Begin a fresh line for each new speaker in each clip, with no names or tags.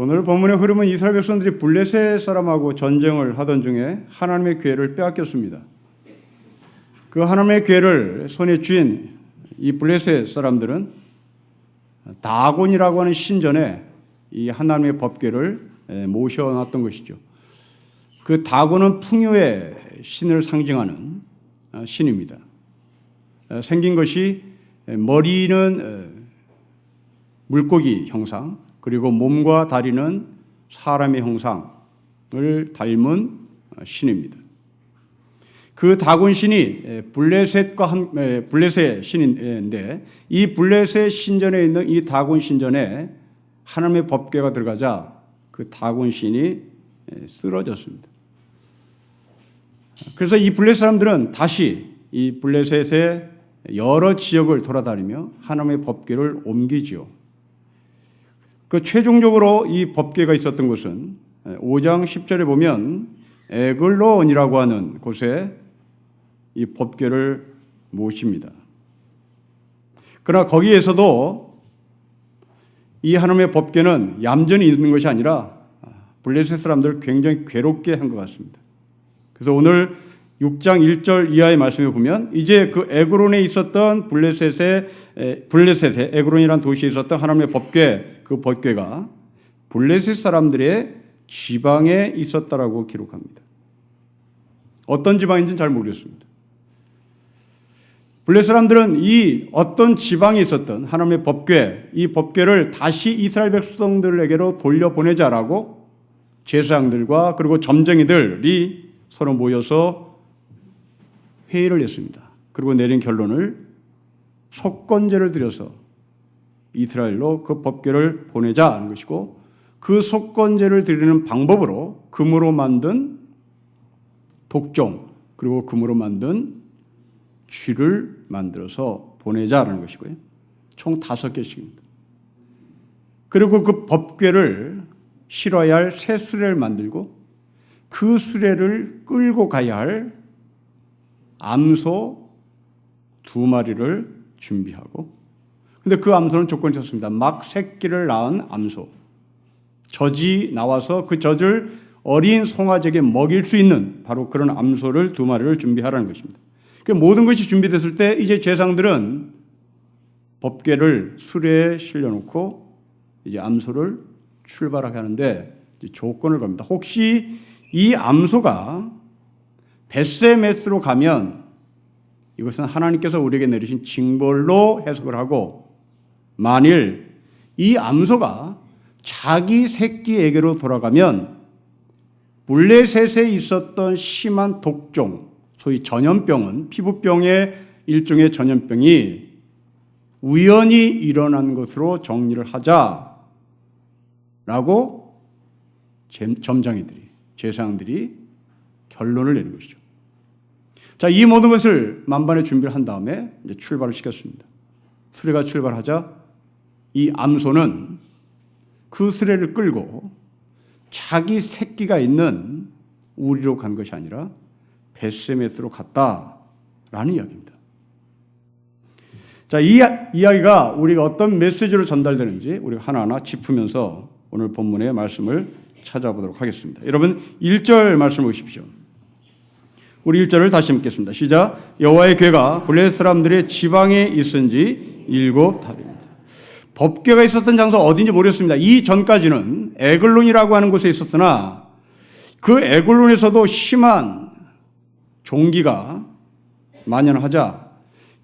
오늘 본문의 흐름은 이스라엘 백성들이 블레셋 사람하고 전쟁을 하던 중에 하나님의 기회를 빼앗겼습니다. 그 하나님의 기회를 손에 쥔 이 블레셋 사람들은 다곤이라고 하는 신전에 이 하나님의 법궤를 모셔놨던 것이죠. 그 다곤은 풍요의 신을 상징하는 신입니다. 생긴 것이 머리는 물고기 형상, 그리고 몸과 다리는 사람의 형상을 닮은 신입니다. 그 다곤 신이 블레셋 신인데 이 블레셋 신전에 있는 이 다곤 신전에 하나님의 법궤가 들어가자 그 다곤 신이 쓰러졌습니다. 그래서 이 블레셋 사람들은 다시 이 블레셋의 여러 지역을 돌아다니며 하나님의 법궤를 옮기지요. 그 최종적으로 이 법궤가 있었던 곳은 5장 10절에 보면 에글론이라고 하는 곳에 이 법궤를 모십니다. 그러나 거기에서도 이 하나님의 법궤는 얌전히 있는 것이 아니라 블레셋 사람들을 굉장히 괴롭게 한 것 같습니다. 그래서 오늘 6장 1절 이하의 말씀에 보면 이제 그 에그론에 있었던 블레셋의 에그론이라는 도시에 있었던 하나님의 법궤, 그 법궤가 블레셋 사람들의 지방에 있었다라고 기록합니다. 어떤 지방인지는 잘 모르겠습니다. 블레셋 사람들은 이 어떤 지방에 있었던 하나님의 법궤, 이 법궤를 다시 이스라엘 백성들에게로 돌려보내자라고 제사장들과 그리고 점쟁이들이 서로 모여서 회의를 했습니다. 그리고 내린 결론을 속건제를 드려서 이스라엘로 그 법궤를 보내자는 것이고, 그 속건제를 드리는 방법으로 금으로 만든 독종 그리고 금으로 만든 쥐를 만들어서 보내자라는 것이고요. 총 5개씩입니다. 그리고 그 법궤를 실어야 할 새 수레를 만들고 그 수레를 끌고 가야 할 암소 2마리를 준비하고, 근데 그 암소는 조건이 있었습니다. 막 새끼를 낳은 암소, 젖이 나와서 그 젖을 어린 송아지에게 먹일 수 있는 바로 그런 암소를 2마리를 준비하라는 것입니다. 그 모든 것이 준비됐을 때 이제 제사장들은 법궤를 수레에 실려놓고 이제 암소를 출발하게 하는데 이제 조건을 겁니다. 혹시 이 암소가 벳세메스로 가면 이것은 하나님께서 우리에게 내리신 징벌로 해석을 하고, 만일 이 암소가 자기 새끼에게로 돌아가면 블레셋에 있었던 심한 독종, 소위 전염병은 피부병의 일종의 전염병이 우연히 일어난 것으로 정리를 하자라고 점장이들이, 제사장들이 결론을 내는 것이죠. 자, 이 모든 것을 만반의 준비를 한 다음에 이제 출발을 시켰습니다. 수레가 출발하자 이 암소는 그 수레를 끌고 자기 새끼가 있는 우리로 간 것이 아니라 벳세메스로 갔다라는 이야기입니다. 자, 이 이야기가 우리가 어떤 메시지로 전달되는지 우리가 하나하나 짚으면서 오늘 본문의 말씀을 찾아보도록 하겠습니다. 여러분 1절 말씀 보십시오. 우리 1절을 다시 읽겠습니다. 시작. 여호와의 궤가 블레셋 사람들의 지방에 있은지 7달입니다. 법궤가 있었던 장소 어딘지 모르겠습니다. 이 전까지는 에글론이라고 하는 곳에 있었으나 그 에글론에서도 심한 종기가 만연하자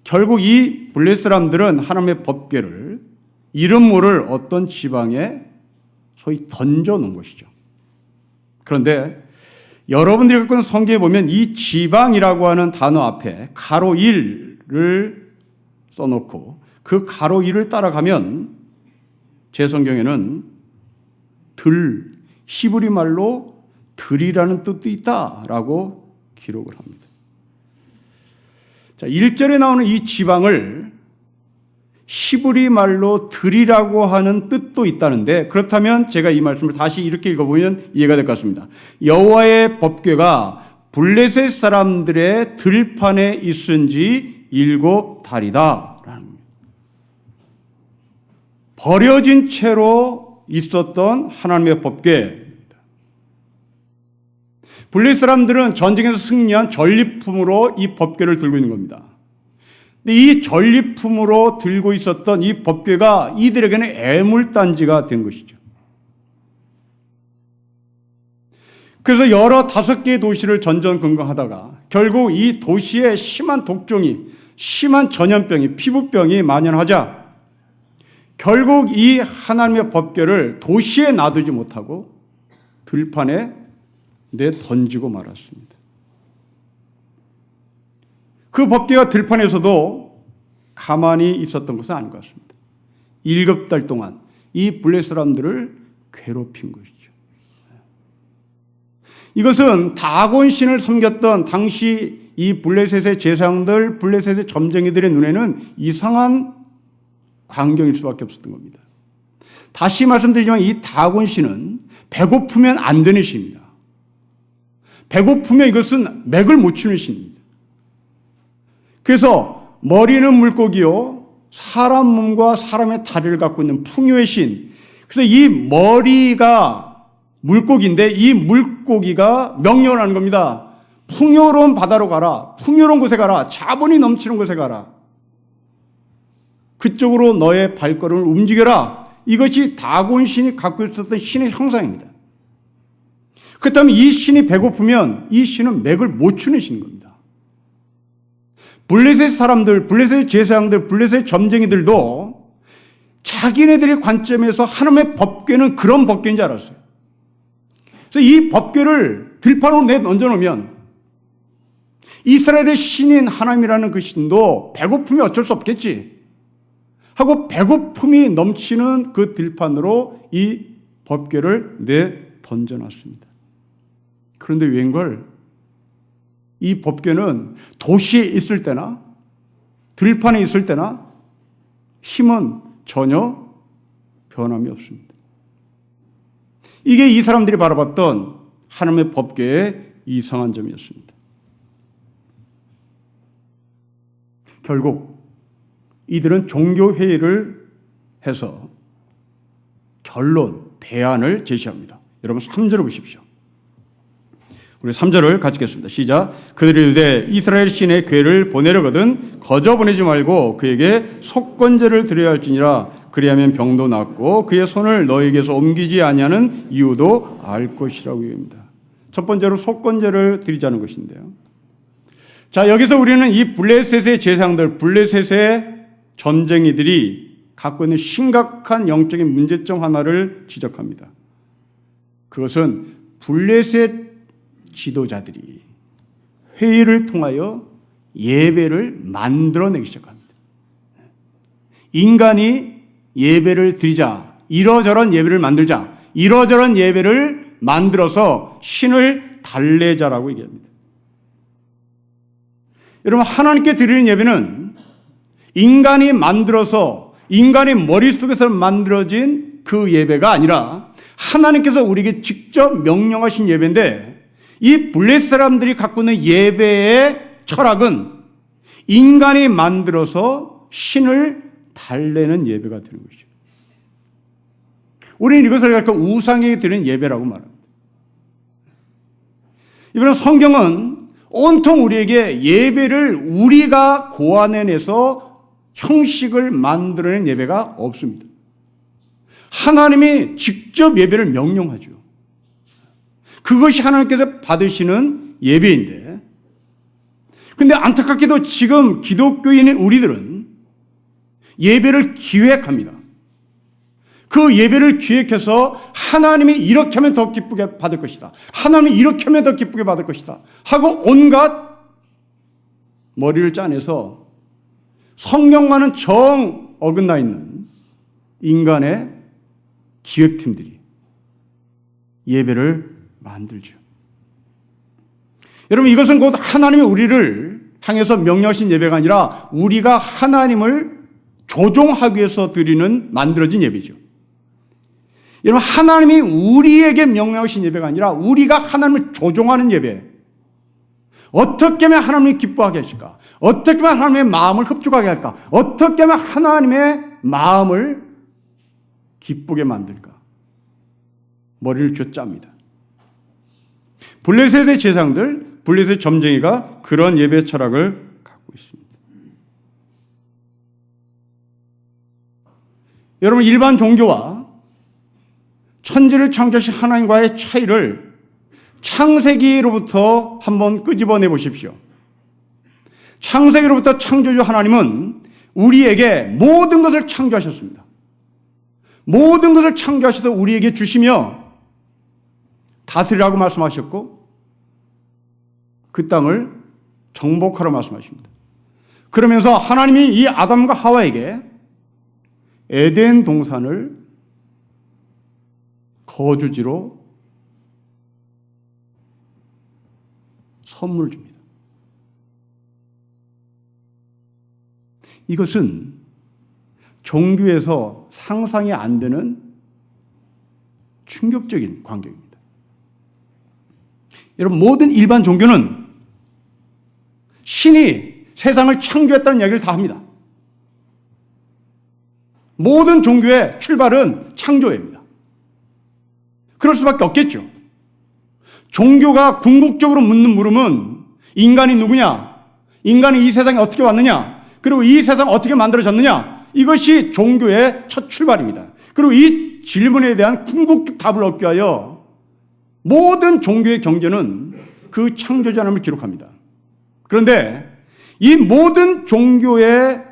결국 이 블레셋 사람들은 하나님의 법궤를 이름 모를 어떤 지방에 소위 던져 놓은 것이죠. 그런데 여러분들이 갖고 있는 성경에 보면 이 지방이라고 하는 단어 앞에 가로 1을 써놓고 그 가로 1을 따라가면 제 성경에는 히브리 말로 들이라는 뜻도 있다라고 기록을 합니다. 자, 1절에 나오는 이 지방을 히브리 말로 들이라고 하는 뜻도 있다는데, 그렇다면 제가 이 말씀을 다시 이렇게 읽어보면 이해가 될 것 같습니다. 여호와의 법궤가 블레셋 사람들의 들판에 있은지 7달이다. 버려진 채로 있었던 하나님의 법궤입니다. 블레셋 사람들은 전쟁에서 승리한 전리품으로 이 법궤를 들고 있는 겁니다. 근데 이 전리품으로 들고 있었던 이 법궤가 이들에게는 애물단지가 된 것이죠. 그래서 여러 5개의 도시를 전전긍긍하다가 결국 이 도시에 심한 독종이, 심한 전염병이, 피부병이 만연하자 결국 이 하나님의 법궤를 도시에 놔두지 못하고 들판에 내던지고 말았습니다. 그 법궤가 들판에서도 가만히 있었던 것은 아닌 것 같습니다. 7달 동안 이 블레셋 사람들을 괴롭힌 것이죠. 이것은 다곤 신을 섬겼던 당시 이 블레셋의 제사장들, 블레셋의 점쟁이들의 눈에는 이상한 광경일 수밖에 없었던 겁니다. 다시 말씀드리지만 이 다곤 신은 배고프면 안 되는 신입니다. 배고프면 이것은 맥을 못 추는 신입니다. 그래서 머리는 물고기요, 사람 몸과 사람의 다리를 갖고 있는 풍요의 신. 그래서 이 머리가 물고기인데 이 물고기가 명령을 하는 겁니다. 풍요로운 바다로 가라. 풍요로운 곳에 가라. 자본이 넘치는 곳에 가라. 그쪽으로 너의 발걸음을 움직여라. 이것이 다곤 신이 갖고 있었던 신의 형상입니다. 그렇다면 이 신이 배고프면 이 신은 맥을 못 추는 신인 겁니다. 블레셋 사람들, 블레셋 제사장들, 블레셋 점쟁이들도 자기네들의 관점에서 하나님의 법궤는 그런 법궤인 줄 알았어요. 그래서 이 법궤를 들판으로 내던져놓으면 이스라엘의 신인 하나님이라는 그 신도 배고픔이 어쩔 수 없겠지 하고 배고픔이 넘치는 그 들판으로 이 법궤를 내던져놨습니다. 그런데 웬걸 이 법궤는 도시에 있을 때나 들판에 있을 때나 힘은 전혀 변함이 없습니다. 이게 이 사람들이 바라봤던 하나님의 법궤의 이상한 점이었습니다. 결국 이들은 종교회의를 해서 결론, 대안을 제시합니다. 여러분 3절을 보십시오. 우리 3절을 같이 읽겠습니다. 시작. 그들이 이르되 이스라엘 신의 궤를 보내려거든 거저 보내지 말고 그에게 속건제를 드려야 할지니라. 그리하면 병도 낫고 그의 손을 너에게서 옮기지 아니하는 이유도 알 것이라고 얘기합니다. 첫 번째로 속건제를 드리자는 것인데요. 자, 여기서 우리는 이 블레셋의 제사장들, 블레셋의 전쟁이들이 갖고 있는 심각한 영적인 문제점 하나를 지적합니다. 그것은 블레셋 지도자들이 회의를 통하여 예배를 만들어내기 시작합니다. 인간이 예배를 드리자, 이러저런 예배를 만들자, 이러저런 예배를 만들어서 신을 달래자라고 얘기합니다. 여러분, 하나님께 드리는 예배는 인간이 만들어서 인간의 머릿속에서 만들어진 그 예배가 아니라 하나님께서 우리에게 직접 명령하신 예배인데, 이 블레셋 사람들이 갖고 있는 예배의 철학은 인간이 만들어서 신을 달래는 예배가 되는 것이죠. 우리는 이것을 약간 우상에게 드리는 예배라고 말합니다. 이번에 성경은 온통 우리에게 예배를 우리가 고안해내서 형식을 만들어낸 예배가 없습니다. 하나님이 직접 예배를 명령하죠. 그것이 하나님께서 받으시는 예배인데, 근데 안타깝게도 지금 기독교인인 우리들은 예배를 기획합니다. 그 예배를 기획해서 하나님이 이렇게 하면 더 기쁘게 받을 것이다, 하나님이 이렇게 하면 더 기쁘게 받을 것이다 하고 온갖 머리를 짜내서 성경과는 정 어긋나 있는 인간의 기획팀들이 예배를 만들죠. 여러분, 이것은 곧 하나님이 우리를 향해서 명령하신 예배가 아니라 우리가 하나님을 조종하기 위해서 드리는 만들어진 예배죠. 여러분, 하나님이 우리에게 명령하신 예배가 아니라 우리가 하나님을 조종하는 예배. 어떻게 하면 하나님이 기뻐하게 하실까? 어떻게 하면 하나님의 마음을 흡족하게 할까? 어떻게 하면 하나님의 마음을 기쁘게 만들까? 머리를 쥐어짭니다. 블레셋의 제사장들, 블레셋 점쟁이가 그런 예배 철학을 갖고 있습니다. 여러분, 일반 종교와 천지를 창조하신 하나님과의 차이를 창세기로부터 한번 끄집어내 보십시오. 창세기로부터 창조주 하나님은 우리에게 모든 것을 창조하셨습니다. 모든 것을 창조하셔서 우리에게 주시며 다스리라고 말씀하셨고 그 땅을 정복하라고 말씀하십니다. 그러면서 하나님이 이 아담과 하와에게 에덴 동산을 거주지로 선물을 줍니다. 이것은 종교에서 상상이 안 되는 충격적인 광경입니다. 여러분, 모든 일반 종교는 신이 세상을 창조했다는 이야기를 다 합니다. 모든 종교의 출발은 창조입니다. 그럴 수밖에 없겠죠. 종교가 궁극적으로 묻는 물음은 인간이 누구냐? 인간이 이 세상에 어떻게 왔느냐? 그리고 이 세상 어떻게 만들어졌느냐? 이것이 종교의 첫 출발입니다. 그리고 이 질문에 대한 궁극적 답을 얻기 위하여 모든 종교의 경전은 그 창조자 하나님을 기록합니다. 그런데 이 모든 종교에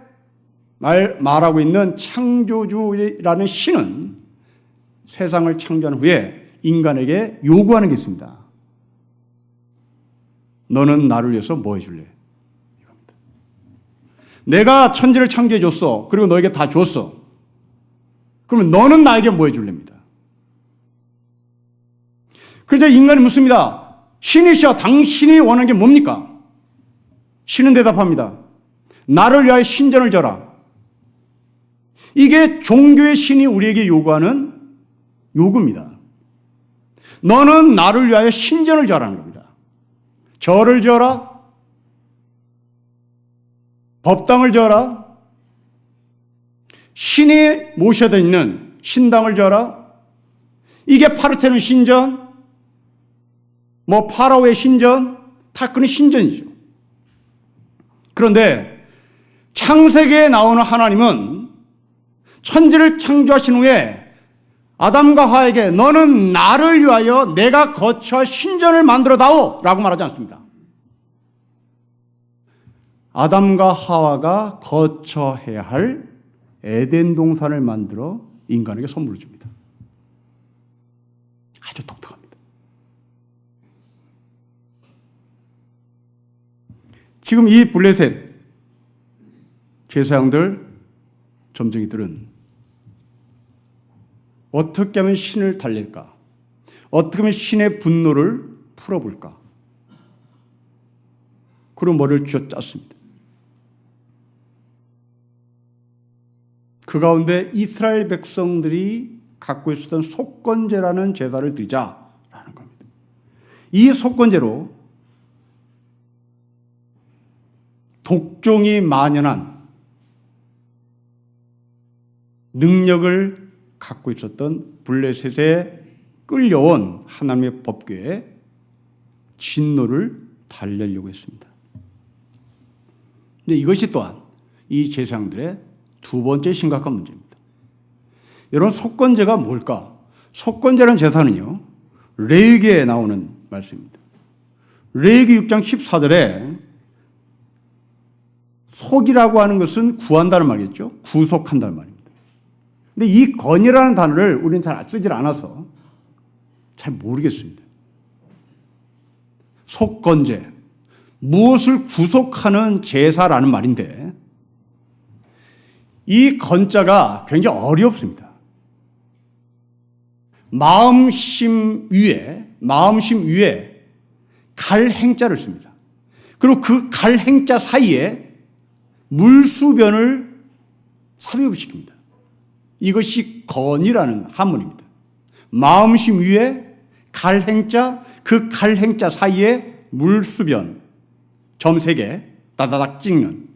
말하고 있는 창조주라는 신은 세상을 창조한 후에 인간에게 요구하는 게 있습니다. 너는 나를 위해서 뭐 해줄래? 이겁니다. 내가 천지를 창조해 줬어. 그리고 너에게 다 줬어. 그러면 너는 나에게 뭐 해줄랍니다. 그래서 인간이 묻습니다. 신이시여, 당신이 원하는 게 뭡니까? 신은 대답합니다. 나를 위하여 신전을 져라. 이게 종교의 신이 우리에게 요구하는 요구입니다. 너는 나를 위하여 신전을 져라는 겁니다. 절을 지어라. 법당을 지어라. 신이 모셔져 있는 신당을 지어라. 이게 파르테논 신전, 뭐 파라오의 신전, 다 그런 신전이죠. 그런데 창세기에 나오는 하나님은 천지를 창조하신 후에 아담과 하와에게 너는 나를 위하여 내가 거처할 신전을 만들어 다오 라고 말하지 않습니다. 아담과 하와가 거처해야 할 에덴 동산을 만들어 인간에게 선물을 줍니다. 아주 독특합니다. 지금 이 블레셋 제사장들, 점쟁이들은 어떻게 하면 신을 달랠까? 어떻게 하면 신의 분노를 풀어볼까? 그런 머리를 쥐어짰습니다. 그 가운데 이스라엘 백성들이 갖고 있었던 속건제라는 제사를 드리자라는 겁니다. 이 속건제로 독종이 만연한 능력을 갖고 있었던 블레셋에 끌려온 하나님의 법궤에 진노를 달래려고 했습니다. 근데 이것이 또한 이 제사장들의 두 번째 심각한 문제입니다. 여러분, 속건제가 뭘까? 속건제라는 제사는요, 레위기에 나오는 말씀입니다. 레위기 6장 14절에 속이라고 하는 것은 구한다는 말이겠죠. 구속한다는 말입니다. 근데 이 건이라는 단어를 우리는 잘 쓰질 않아서 잘 모르겠습니다. 속건제, 무엇을 구속하는 제사라는 말인데 이 건자가 굉장히 어렵습니다. 마음심 위에 갈행자를 씁니다. 그리고 그 갈행자 사이에 물수변을 삽입시킵니다. 이것이 건이라는 한문입니다. 마음심 위에 갈행자, 그 갈행자 사이에 물수변, 점 3개 따다닥 찍는,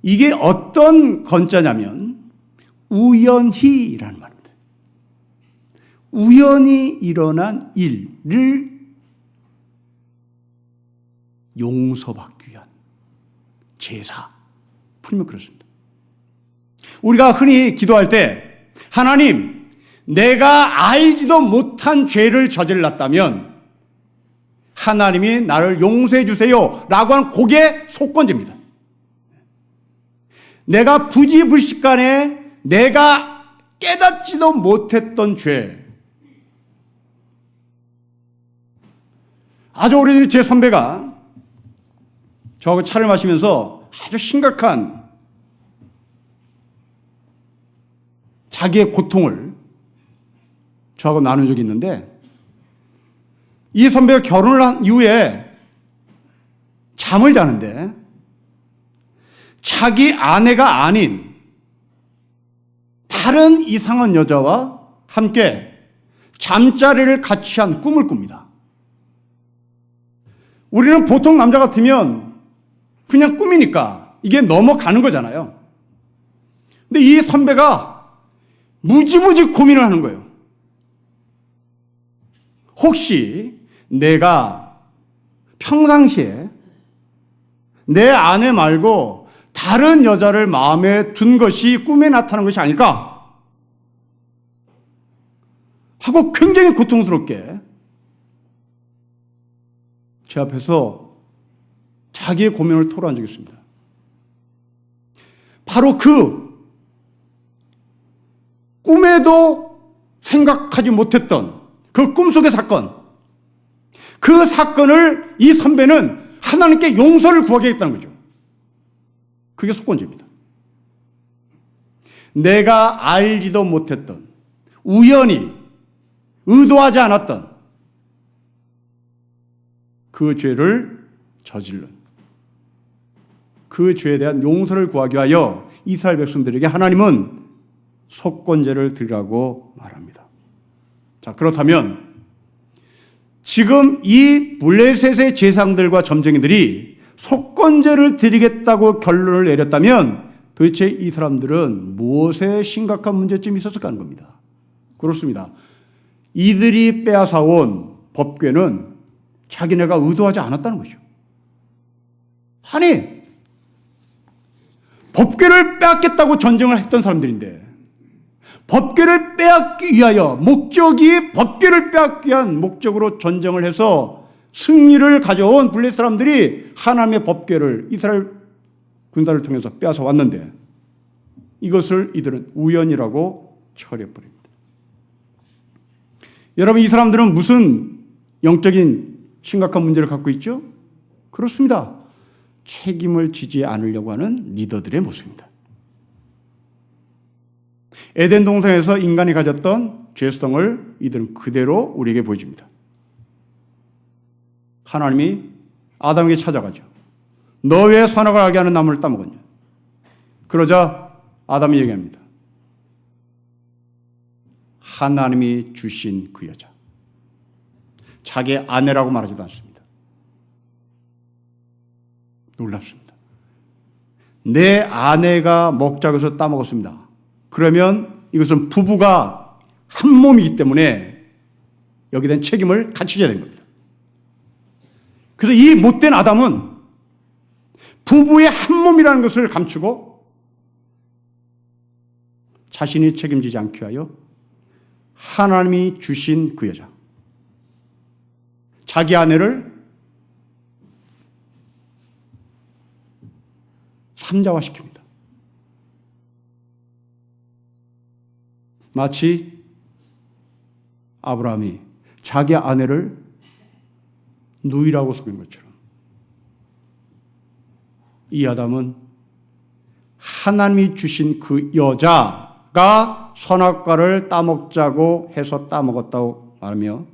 이게 어떤 건자냐면 우연히라는 말입니다. 우연히 일어난 일을 용서받기 위한 제사. 풀면 그렇습니다. 우리가 흔히 기도할 때 하나님, 내가 알지도 못한 죄를 저질렀다면 하나님이 나를 용서해 주세요 라고 하는 그게 속건제입니다. 내가 부지불식간에 내가 깨닫지도 못했던 죄. 아주 오래전에 제 선배가 저하고 차를 마시면서 아주 심각한 자기의 고통을 저하고 나눈 적이 있는데, 이 선배가 결혼을 한 이후에 잠을 자는데 자기 아내가 아닌 다른 이상한 여자와 함께 잠자리를 같이 한 꿈을 꿉니다. 우리는 보통 남자 같으면 그냥 꿈이니까 이게 넘어가는 거잖아요. 근데 이 선배가 무지무지 고민을 하는 거예요. 혹시 내가 평상시에 내 아내 말고 다른 여자를 마음에 둔 것이 꿈에 나타난 것이 아닐까? 하고 굉장히 고통스럽게 제 앞에서 자기의 고민을 토로한 적이 있습니다. 바로 그 꿈에도 생각하지 못했던 그 꿈속의 사건, 그 사건을 이 선배는 하나님께 용서를 구하겠다는 거죠. 그게 속건제입니다. 내가 알지도 못했던, 우연히 의도하지 않았던 그 죄를 저질른, 그 죄에 대한 용서를 구하기 위하여 이스라엘 백성들에게 하나님은 속건제를 드리라고 말합니다. 자, 그렇다면 지금 이 블레셋의 제사장들과 점쟁이들이 속건제를 드리겠다고 결론을 내렸다면 도대체 이 사람들은 무엇에 심각한 문제점이 있었을까 하는 겁니다. 그렇습니다. 이들이 빼앗아온 법궤는 자기네가 의도하지 않았다는 거죠. 아니, 법궤를 빼앗겠다고 전쟁을 했던 사람들인데 법궤를 빼앗기 위하여, 목적이 법궤를 빼앗기 위한 목적으로 전쟁을 해서 승리를 가져온 블레셋 사람들이 하나님의 법궤를 이스라엘 군사를 통해서 빼앗아 왔는데 이것을 이들은 우연이라고 처리해버립니다. 여러분, 이 사람들은 무슨 영적인 심각한 문제를 갖고 있죠? 그렇습니다. 책임을 지지 않으려고 하는 리더들의 모습입니다. 에덴 동산에서 인간이 가졌던 죄성을 이들은 그대로 우리에게 보여줍니다. 하나님이 아담에게 찾아가죠. 너 왜 선악을 알게 하는 나무를 따먹었냐? 그러자 아담이 얘기합니다. 하나님이 주신 그 여자. 자기 아내라고 말하지도 않습니다. 놀랍습니다. 내 아내가 먹자고 해서 따먹었습니다. 그러면 이것은 부부가 한 몸이기 때문에 여기에 대한 책임을 같이 져야 되는 겁니다. 그래서 이 못된 아담은 부부의 한 몸이라는 것을 감추고 자신이 책임지지 않기 위하여 하나님이 주신 그 여자, 자기 아내를 삼자화시킵니다. 마치 아브라함이 자기 아내를 누이라고 속인 것처럼 이 아담은 하나님이 주신 그 여자가 선악과를 따먹자고 해서 따먹었다고 말하며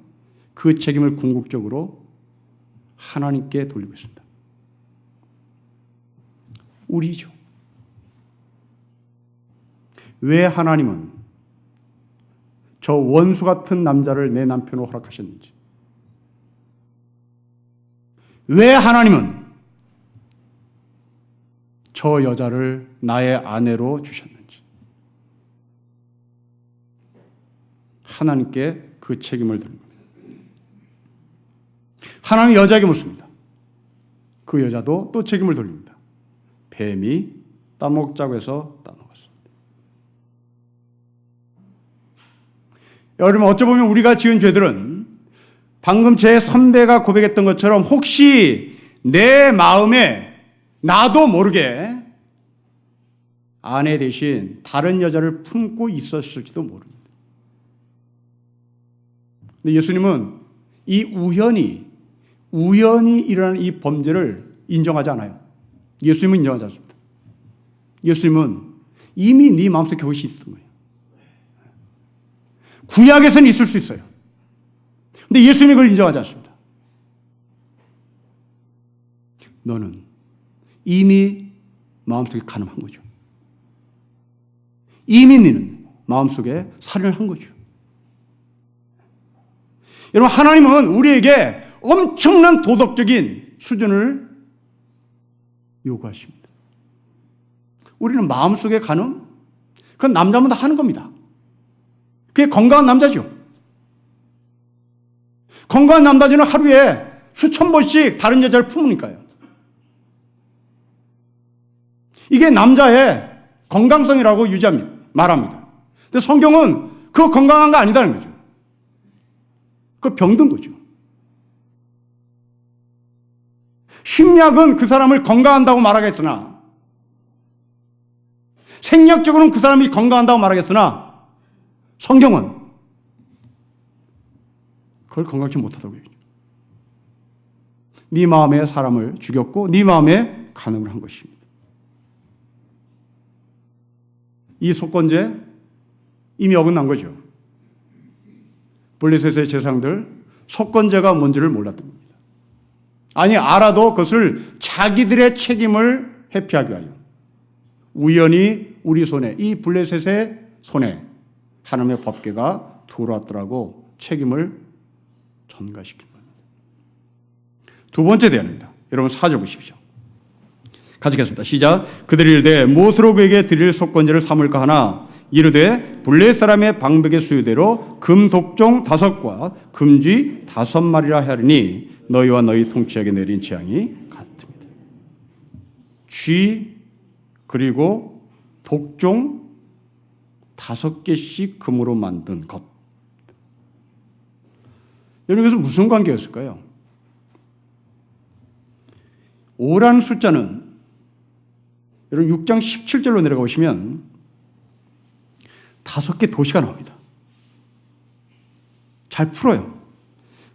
그 책임을 궁극적으로 하나님께 돌리고 있습니다. 우리죠. 왜 하나님은 저 원수 같은 남자를 내 남편으로 허락하셨는지, 왜 하나님은 저 여자를 나의 아내로 주셨는지 하나님께 그 책임을 지는 겁니다. 하나님이 여자에게 묻습니다. 그 여자도 또 책임을 돌립니다. 뱀이 따먹자고 해서 따먹었습니다. 여러분, 어찌 보면 우리가 지은 죄들은 방금 제 선배가 고백했던 것처럼 혹시 내 마음에 나도 모르게 아내 대신 다른 여자를 품고 있었을지도 모릅니다. 근데 예수님은 이 우연히 일어나는 이 범죄를 인정하지 않아요. 예수님은 인정하지 않습니다. 예수님은 이미 네 마음속에 그것이 있던 거예요. 구약에서는 있을 수 있어요. 근데 예수님이 그걸 인정하지 않습니다. 너는 이미 마음속에 간음한 거죠. 이미 너는 마음속에 살인을 한 거죠. 여러분, 하나님은 우리에게 엄청난 도덕적인 수준을 요구하십니다. 우리는 마음속에 간음, 그건 남자마다 하는 겁니다. 그게 건강한 남자죠. 건강한 남자들은 하루에 수천 번씩 다른 여자를 품으니까요. 이게 남자의 건강성이라고 말합니다. 근데 성경은 그거 건강한 거 아니다는 거죠. 그거 병든 거죠. 심리학은 그 사람을 건강한다고 말하겠으나, 생략적으로는 그 사람이 건강한다고 말하겠으나, 성경은 그걸 건강치 못하다고 얘기해요. 네 마음에 사람을 죽였고 네 마음에 간음을 한 것입니다. 이 속건제 이미 어긋난 거죠. 블레셋의 제사장들 속건제가 뭔지를 몰랐던 겁니다. 아니, 알아도 그것을 자기들의 책임을 회피하기 위하여 우연히 우리 손에, 이 블레셋의 손에 하나님의 법궤가 들어왔더라고 책임을 전가시킨 겁니다. 두 번째 대안입니다. 여러분 4절 보십시오. 가지겠습니다. 시작. 그들이 이르되 무엇으로 그에게 드릴 속건제를 삼을까 하나 이르되 블레셋 사람의 방백의 수요대로 금독종 5과 금쥐 5마리라 하리니 너희와 너희 통치에게 내린 재앙이 같습니다. 쥐 그리고 독종 5개씩 금으로 만든 것. 여러분, 이것은 무슨 관계였을까요? 5라는 숫자는 여러분 6장 17절로 내려가 보시면 5개 도시가 나옵니다. 잘 풀어요.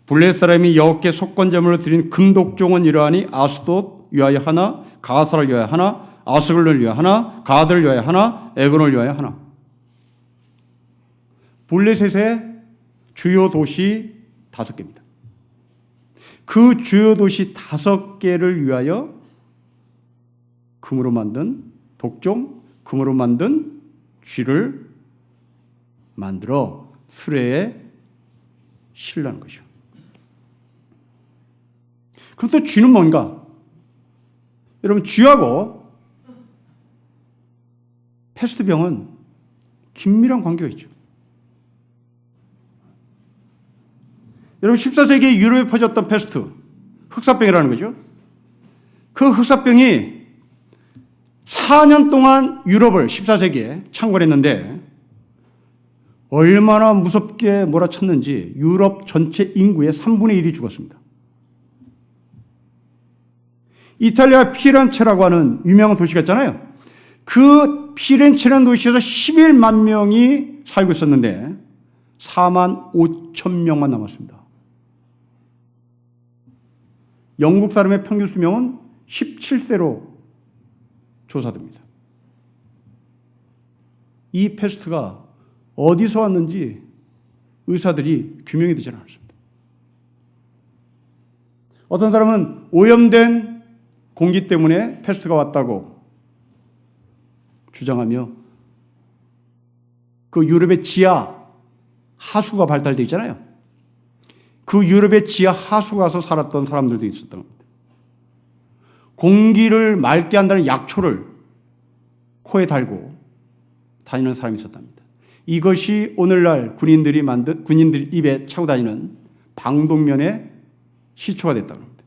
블레셋 사람이 여호와께 속건제물로 드린 금독종은 이러하니 아스돗 위하여 하나, 가사를 위하여 하나, 아스글론을 위하여 하나, 가드를 위하여 하나, 에곤을 위하여 하나. 블레셋의 주요 도시 5개입니다. 그 주요 도시 5개를 위하여 금으로 만든 독종, 금으로 만든 쥐를 만들어 수레에 실라는 것이죠. 그럼 또 쥐는 뭔가? 여러분, 쥐하고 패스트병은 긴밀한 관계가 있죠. 여러분, 14세기에 유럽에 퍼졌던 패스트, 흑사병이라는 거죠. 그 흑사병이 4년 동안 유럽을 14세기에 창궐했는데 얼마나 무섭게 몰아쳤는지 유럽 전체 인구의 3분의 1이 죽었습니다. 이탈리아 피렌체라고 하는 유명한 도시가 있잖아요. 그 피렌체라는 도시에서 11만 명이 살고 있었는데 4만 5천 명만 남았습니다. 영국 사람의 평균 수명은 17세로 조사됩니다. 이 패스트가 어디서 왔는지 의사들이 규명이 되지 않았습니다. 어떤 사람은 오염된 공기 때문에 패스트가 왔다고 주장하며 그 유럽의 지하 하수가 발달되어 있잖아요. 그 유럽의 지하 하수 가서 살았던 사람들도 있었던 겁니다. 공기를 맑게 한다는 약초를 코에 달고 다니는 사람이 있었답니다. 이것이 오늘날 군인들 입에 차고 다니는 방독면의 시초가 됐다고 합니다.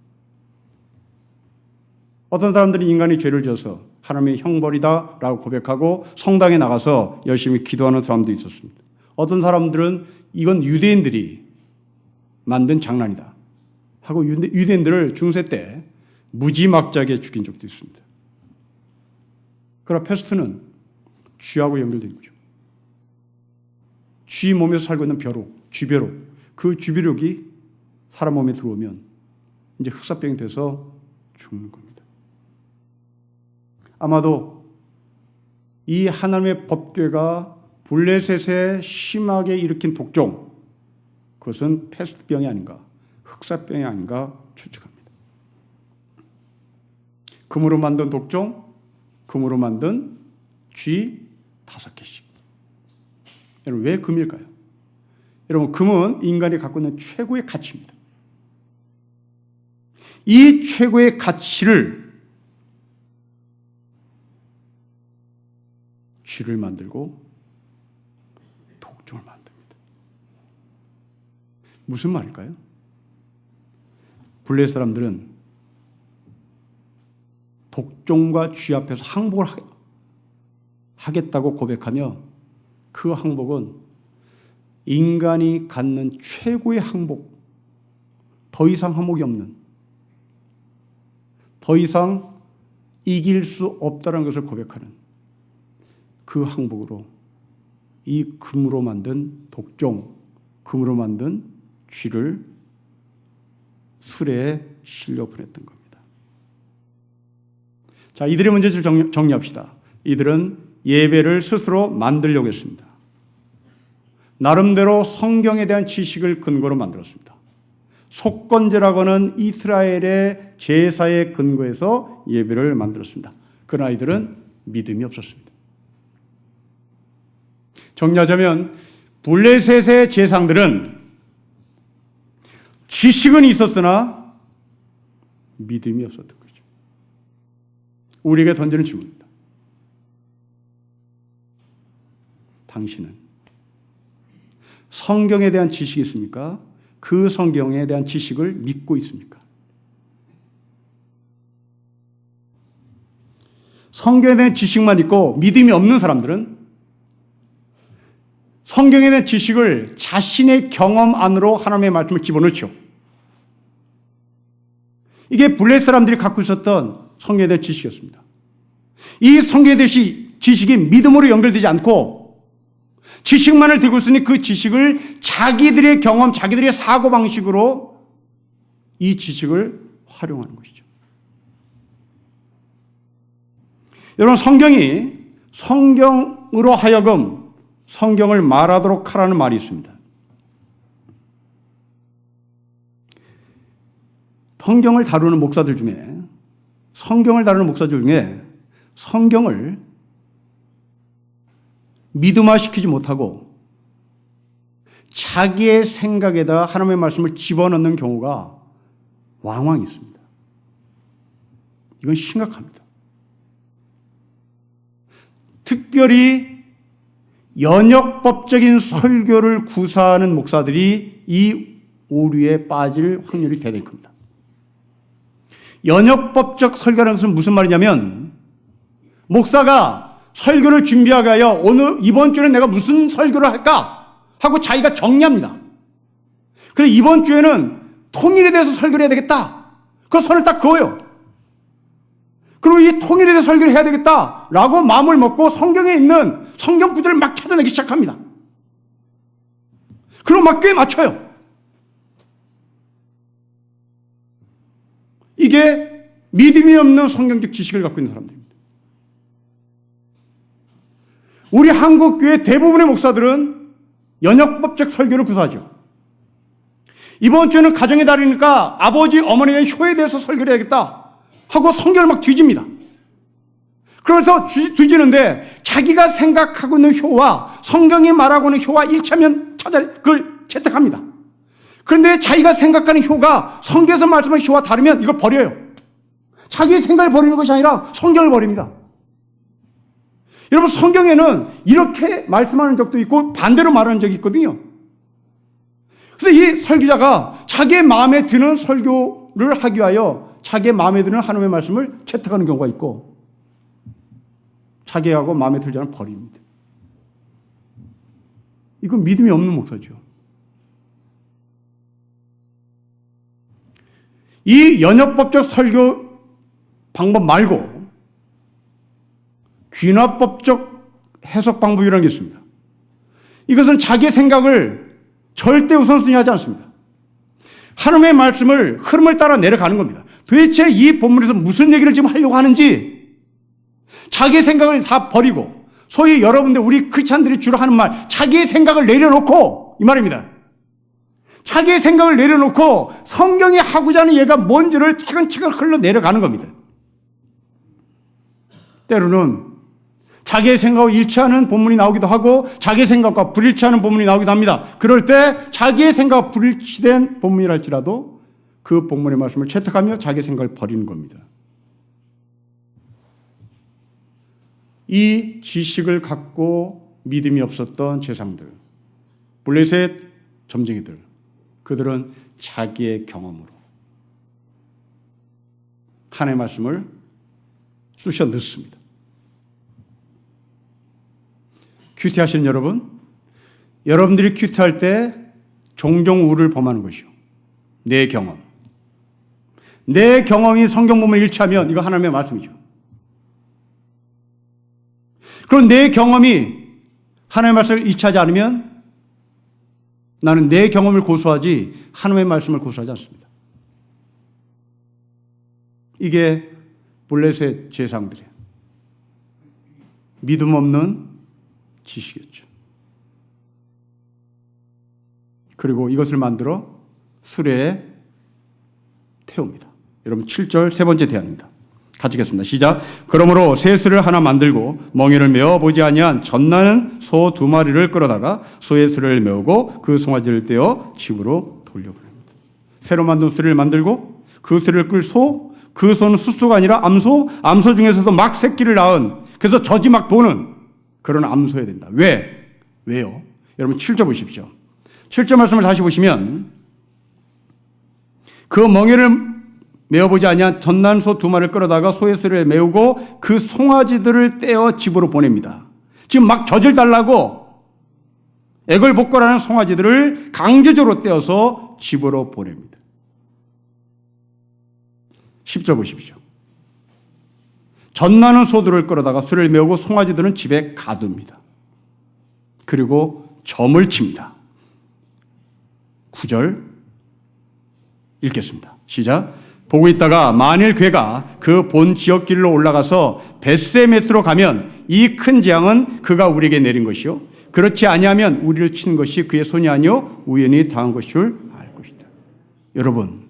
어떤 사람들은 인간이 죄를 지어서 하나님의 형벌이다라고 고백하고 성당에 나가서 열심히 기도하는 사람도 있었습니다. 어떤 사람들은 이건 유대인들이 만든 장난이다 하고 유대인들을 중세 때 무지막지하게 죽인 적도 있습니다. 그러나 패스트는 쥐하고 연결된 거죠. 쥐 몸에서 살고 있는 벼룩, 쥐벼룩, 그 쥐벼룩이 사람 몸에 들어오면 이제 흑사병이 돼서 죽는 겁니다. 아마도 이 하나님의 법궤가 블레셋에 심하게 일으킨 독종, 그것은 패스트병이 아닌가, 흑사병이 아닌가 추측합니다. 금으로 만든 독종, 금으로 만든 쥐 5개씩. 여러분, 왜 금일까요? 여러분, 금은 인간이 갖고 있는 최고의 가치입니다. 이 최고의 가치를 쥐를 만들고 독종을 만듭니다. 무슨 말일까요? 블레셋 사람들은 독종과 쥐 앞에서 항복을 하겠다고 고백하며 그 항복은 인간이 갖는 최고의 항복, 더 이상 항복이 없는, 더 이상 이길 수 없다는 것을 고백하는 그 항복으로 이 금으로 만든 독종, 금으로 만든 쥐를 수레에 실려 보냈던 겁니다. 자, 이들의 문제를 정리합시다. 이들은 예배를 스스로 만들려고 했습니다. 나름대로 성경에 대한 지식을 근거로 만들었습니다. 속건제라고 하는 이스라엘의 제사의 근거에서 예배를 만들었습니다. 그러나 이들은 믿음이 없었습니다. 정리하자면 블레셋의 제사장들은 지식은 있었으나 믿음이 없었던 거죠. 우리에게 던지는 질문입니다. 당신은 성경에 대한 지식이 있습니까? 그 성경에 대한 지식을 믿고 있습니까? 성경에 대한 지식만 있고 믿음이 없는 사람들은 성경에 대한 지식을 자신의 경험 안으로 하나님의 말씀을 집어넣죠. 이게 블레셋 사람들이 갖고 있었던 성경에 대한 지식이었습니다. 이 성경에 대한 지식이 믿음으로 연결되지 않고 지식만을 들고 있으니 그 지식을 자기들의 경험, 자기들의 사고방식으로 이 지식을 활용하는 것이죠. 여러분, 성경이 성경으로 하여금 성경을 말하도록 하라는 말이 있습니다. 성경을 다루는 목사들 중에 성경을 믿음화시키지 못하고 자기의 생각에다 하나님의 말씀을 집어넣는 경우가 왕왕 있습니다. 이건 심각합니다. 특별히 연역법적인 설교를 구사하는 목사들이 이 오류에 빠질 확률이 대단히 큽니다. 연역법적 설교라는 것은 무슨 말이냐면 목사가 설교를 준비하기 위하여 이번 주에는 내가 무슨 설교를 할까 하고 자기가 정리합니다. 그래서 이번 주에는 통일에 대해서 설교를 해야 되겠다. 그 선을 딱 그어요. 그리고 이 통일에 대해서 설교를 해야 되겠다라고 마음을 먹고 성경에 있는 성경 구절을 막 찾아내기 시작합니다. 그리고 막 꽤 맞춰요. 이게 믿음이 없는 성경적 지식을 갖고 있는 사람들입니다. 우리 한국교회 대부분의 목사들은 연역법적 설교를 구사하죠. 이번 주는 가정의 달이니까 아버지, 어머니에 대한 효에 대해서 설교를 해야겠다 하고 성경을 막 뒤집니다. 그래서 뒤지는데 자기가 생각하고 있는 효와 성경이 말하고 있는 효와 일치하면 그걸 채택합니다. 그런데 자기가 생각하는 효가 성경에서 말씀하는 효와 다르면 이걸 버려요. 자기의 생각을 버리는 것이 아니라 성경을 버립니다. 여러분, 성경에는 이렇게 말씀하는 적도 있고 반대로 말하는 적이 있거든요. 그래서 이 설교자가 자기의 마음에 드는 설교를 하기 위하여 자기의 마음에 드는 하나님의 말씀을 채택하는 경우가 있고, 자기하고 마음에 들지 않으면 버립니다. 이건 믿음이 없는 목사죠. 이 연역법적 설교 방법 말고 귀납법적 해석 방법이라는 게 있습니다. 이것은 자기의 생각을 절대 우선순위하지 않습니다. 하나님의 말씀을 흐름을 따라 내려가는 겁니다. 도대체 이 본문에서 무슨 얘기를 지금 하려고 하는지 자기의 생각을 다 버리고, 소위 여러분들, 우리 크리스찬들이 주로 하는 말, 자기의 생각을 내려놓고, 이 말입니다. 자기의 생각을 내려놓고 성경이 하고자 하는 얘가 뭔지를 차근차근 흘러내려가는 겁니다. 때로는 자기의 생각과 일치하는 본문이 나오기도 하고 자기의 생각과 불일치하는 본문이 나오기도 합니다. 그럴 때 자기의 생각과 불일치된 본문이랄지라도 그 본문의 말씀을 채택하며 자기의 생각을 버리는 겁니다. 이 지식을 갖고 믿음이 없었던 제사장들, 블레셋 점쟁이들, 그들은 자기의 경험으로 하나님의 말씀을 쑤셔 넣습니다. 큐티하시는 여러분, 여러분들이 큐티할 때 종종 우를 범하는 것이요, 내 경험. 내 경험이 성경 본문에 일치하면 이거 하나님의 말씀이죠. 그럼 내 경험이 하나님의 말씀을 일치하지 않으면 나는 내 경험을 고수하지 하나님의 말씀을 고수하지 않습니다. 이게 블레셋 제사장들이에요. 믿음 없는 지식이었죠. 그리고 이것을 만들어 수레에 태웁니다. 여러분, 7절 세 번째 대안입니다. 같이 읽겠습니다. 시작. 그러므로 새 수를 하나 만들고 멍에를 메어 보지 아니한 젖나는 소 2마리를 끌어다가 소의 수레를 메우고 그 송아지를 떼어 집으로 돌려보냅니다. 새로 만든 수레를 만들고 그 수레를 끌 소, 그 소는 숫소가 아니라 암소, 암소 중에서도 막 새끼를 낳은, 그래서 젖이 막 도는 그런 암소여야 된다. 왜요? 여러분 7절 보십시오. 7절 말씀을 다시 보시면 그 멍에를 메어보지 아니한 젖난 소 2마리를 끌어다가 소의 수레를 메우고 그 송아지들을 떼어 집으로 보냅니다. 지금 막 젖을 달라고 애걸복걸하는 송아지들을 강제적으로 떼어서 집으로 보냅니다. 10절 보십시오. 젖나는 소들을 끌어다가 수레를 메우고 송아지들은 집에 가둡니다. 그리고 점을 칩니다. 9절 읽겠습니다. 시작. 보고 있다가 만일 괴가 그 본 지역길로 올라가서 벳세메스로 가면 이 큰 재앙은 그가 우리에게 내린 것이요 그렇지 아니하면 우리를 친 것이 그의 손이 아니요 우연히 당한 것일 줄 알 것이다. 여러분,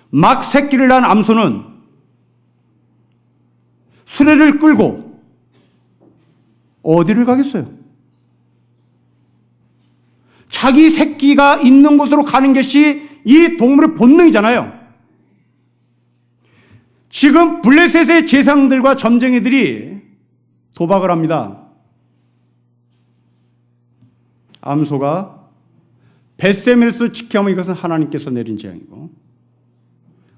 막 새끼를 낳은 암소는 수레를 끌고 어디를 가겠어요? 자기 새끼가 있는 곳으로 가는 것이 이 동물의 본능이잖아요. 지금 블레셋의 제사장들과 점쟁이들이 도박을 합니다. 암소가 벳세메스로 지켜하면 이것은 하나님께서 내린 재앙이고,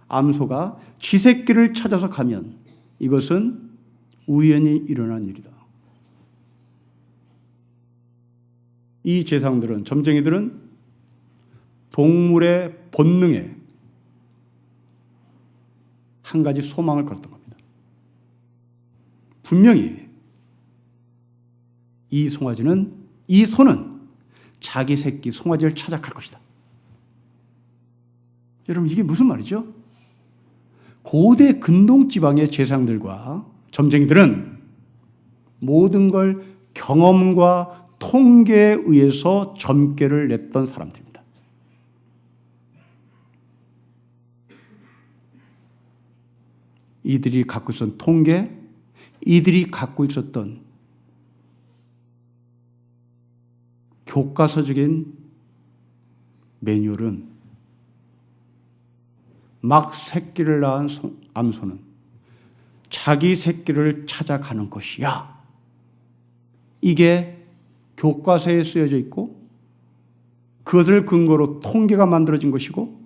암소가 지 새끼를 찾아서 가면 이것은 우연히 일어난 일이다. 이 제사장들은, 점쟁이들은 동물의 본능에 한 가지 소망을 걸었던 겁니다. 분명히 이 소는 자기 새끼 송아지를 찾아갈 것이다. 여러분, 이게 무슨 말이죠? 고대 근동 지방의 제사장들과 점쟁이들은 모든 걸 경험과 통계에 의해서 점괘를 냈던 사람들입니다. 이들이 갖고 있었던 통계, 이들이 갖고 있었던 교과서적인 매뉴얼은 막 새끼를 낳은 암소는 자기 새끼를 찾아가는 것이야 이게 교과서에 쓰여져 있고 그것을 근거로 통계가 만들어진 것이고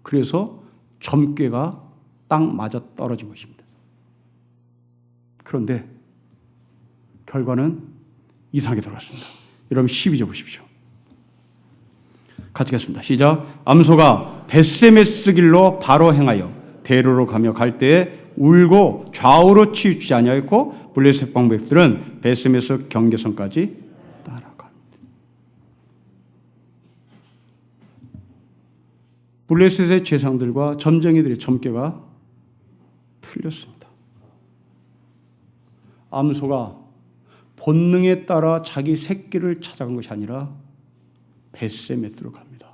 그래서 점괘가 딱 맞아 떨어진 것입니다. 그런데 결과는 이상하게 돌아왔습니다. 여러분 12절 보십시오. 같이 읽겠습니다. 시작. 암소가 벳세메스 길로 바로 행하여 대로로 가며 갈 때에 울고 좌우로 치우치지 아니하였고 블레셋 방백들은 벳세메스 경계선까지 따라갑니다. 블레셋의 제상들과 점쟁이들의 점괘가 틀렸습니다. 암소가 본능에 따라 자기 새끼를 찾아간 것이 아니라 벳세메스로 갑니다.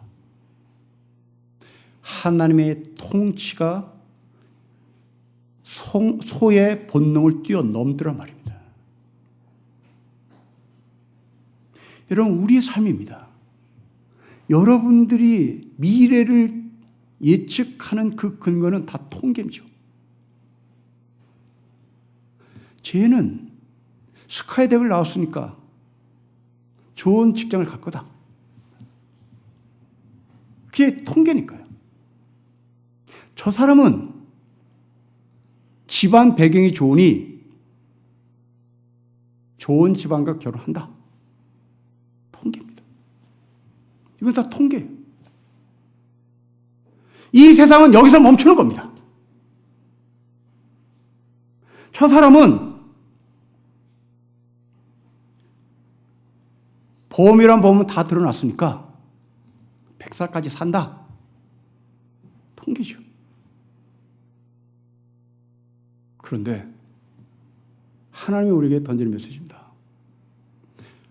하나님의 통치가 소의 본능을 뛰어넘더란 말입니다. 여러분, 우리의 삶입니다. 여러분들이 미래를 예측하는 그 근거는 다 통계죠. 쟤는 스카이 대학을 나왔으니까 좋은 직장을 갈 거다. 그게 통계니까요. 저 사람은 집안 배경이 좋으니 좋은 집안과 결혼한다. 통계입니다. 이건 다 통계예요. 이 세상은 여기서 멈추는 겁니다. 저 사람은 보험이란 보험은 다 드러났으니까 100살까지 산다. 통계죠. 그런데 하나님이 우리에게 던지는 메시지입니다.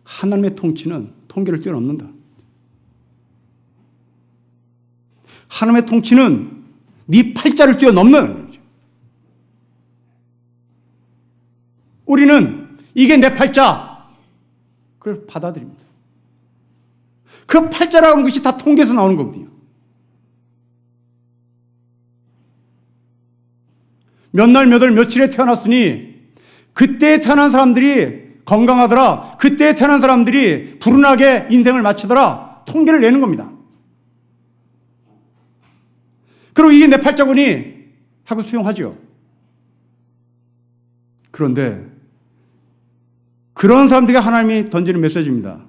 하나님의 통치는 통계를 뛰어넘는다. 하나님의 통치는 네 팔자를 뛰어넘는 거죠. 우리는 이게 내 팔자. 그걸 받아들입니다. 그 팔자라고 하는 것이 다 통계에서 나오는 거거든요. 몇 날, 몇 월, 며칠에 태어났으니 그때에 태어난 사람들이 건강하더라. 그때에 태어난 사람들이 불운하게 인생을 마치더라. 통계를 내는 겁니다. 그리고 이게 내 팔자군이 하고 수용하죠. 그런데 그런 사람들에게 하나님이 던지는 메시지입니다.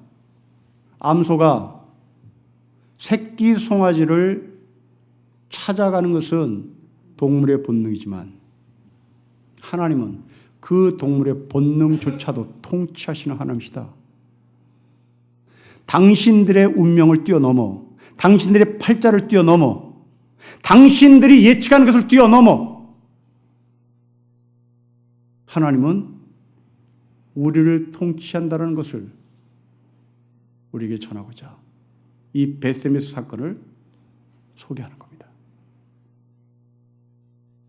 암소가 새끼 송아지를 찾아가는 것은 동물의 본능이지만 하나님은 그 동물의 본능조차도 통치하시는 하나님이시다. 당신들의 운명을 뛰어넘어, 당신들의 팔자를 뛰어넘어, 당신들이 예측하는 것을 뛰어넘어 하나님은 우리를 통치한다는 것을 우리에게 전하고자 이 벳세메스 사건을 소개하는 겁니다.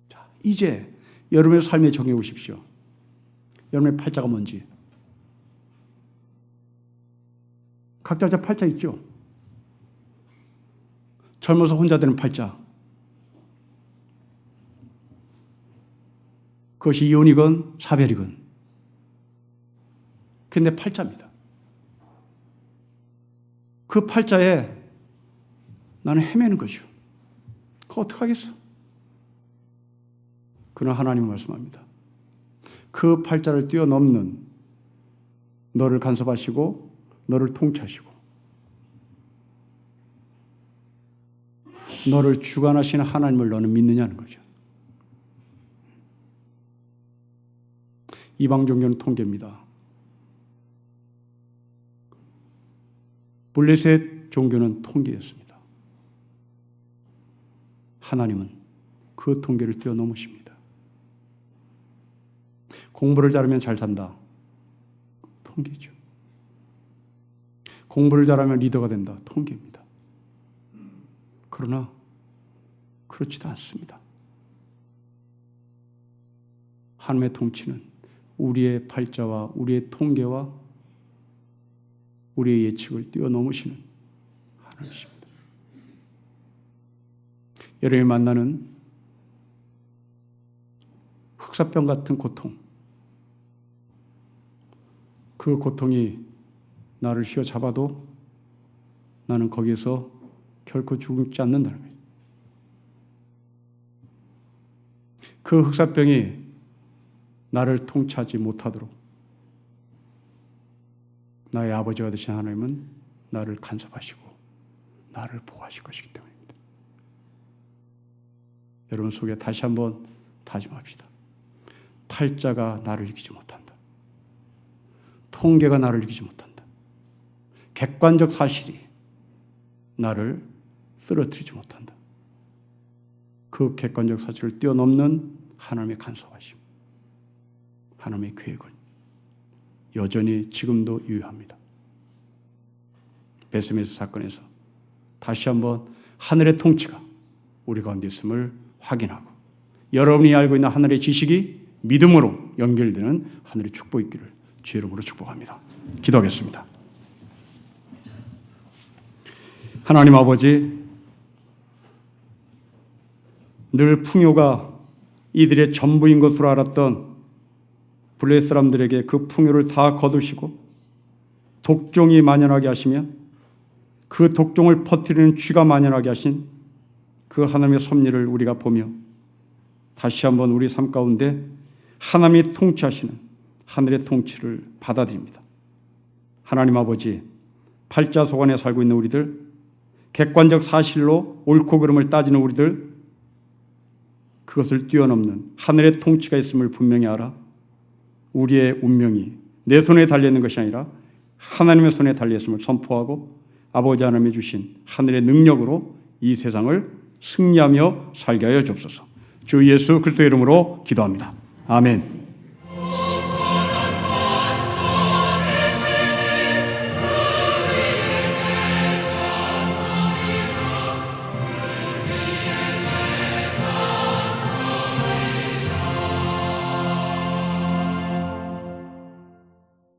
자, 이제 여러분의 삶에 정해 보십시오. 여러분의 팔자가 뭔지. 각자 팔자 있죠? 젊어서 혼자 되는 팔자. 그것이 이혼이건 사별이건. 그게 내 팔자입니다. 그 팔자에 나는 헤매는 거죠. 그거 어떡하겠어? 그러나 하나님은 말씀합니다. 그 팔자를 뛰어넘는 너를 간섭하시고 너를 통치하시고 너를 주관하시는 하나님을 너는 믿느냐는 거죠. 이방 종교는 통계입니다. 블레셋 종교는 통계였습니다. 하나님은 그 통계를 뛰어넘으십니다. 공부를 잘하면 잘 산다. 통계죠. 공부를 잘하면 리더가 된다. 통계입니다. 그러나 그렇지도 않습니다. 하나님의 통치는 우리의 팔자와 우리의 통계와 우리의 예측을 뛰어넘으시는 하나님이십니다. 여러분이 만나는 흑사병 같은 고통, 그 고통이 나를 휘어잡아도 나는 거기서 결코 죽지 않는다는 거예요. 그 흑사병이 나를 통치하지 못하도록 나의 아버지가 되신 하나님은 나를 간섭하시고 나를 보호하실 것이기 때문입니다. 여러분 속에 다시 한번 다짐합시다. 팔자가 나를 이기지 못한다. 통계가 나를 이기지 못한다. 객관적 사실이 나를 쓰러뜨리지 못한다. 그 객관적 사실을 뛰어넘는 하나님의 간섭하심, 하나님의 계획은 여전히 지금도 유효합니다. 베스메스 사건에서 다시 한번 하늘의 통치가 우리 가운데 있음을 확인하고 여러분이 알고 있는 하늘의 지식이 믿음으로 연결되는 하늘의 축복이 있기를 주의 이름으로 축복합니다. 기도하겠습니다. 하나님 아버지, 늘 풍요가 이들의 전부인 것으로 알았던 블레 사람들에게 그 풍요를 다 거두시고 독종이 만연하게 하시며 그 독종을 퍼뜨리는 쥐가 만연하게 하신 그 하나님의 섭리를 우리가 보며 다시 한번 우리 삶 가운데 하나님이 통치하시는 하늘의 통치를 받아들입니다. 하나님 아버지, 팔자속 안에 살고 있는 우리들, 객관적 사실로 옳고 그름을 따지는 우리들, 그것을 뛰어넘는 하늘의 통치가 있음을 분명히 알아 우리의 운명이 내 손에 달려있는 것이 아니라 하나님의 손에 달려있음을 선포하고 아버지 하나님이 주신 하늘의 능력으로 이 세상을 승리하며 살게 하여 주옵소서. 주 예수 그리스도의 이름으로 기도합니다. 아멘.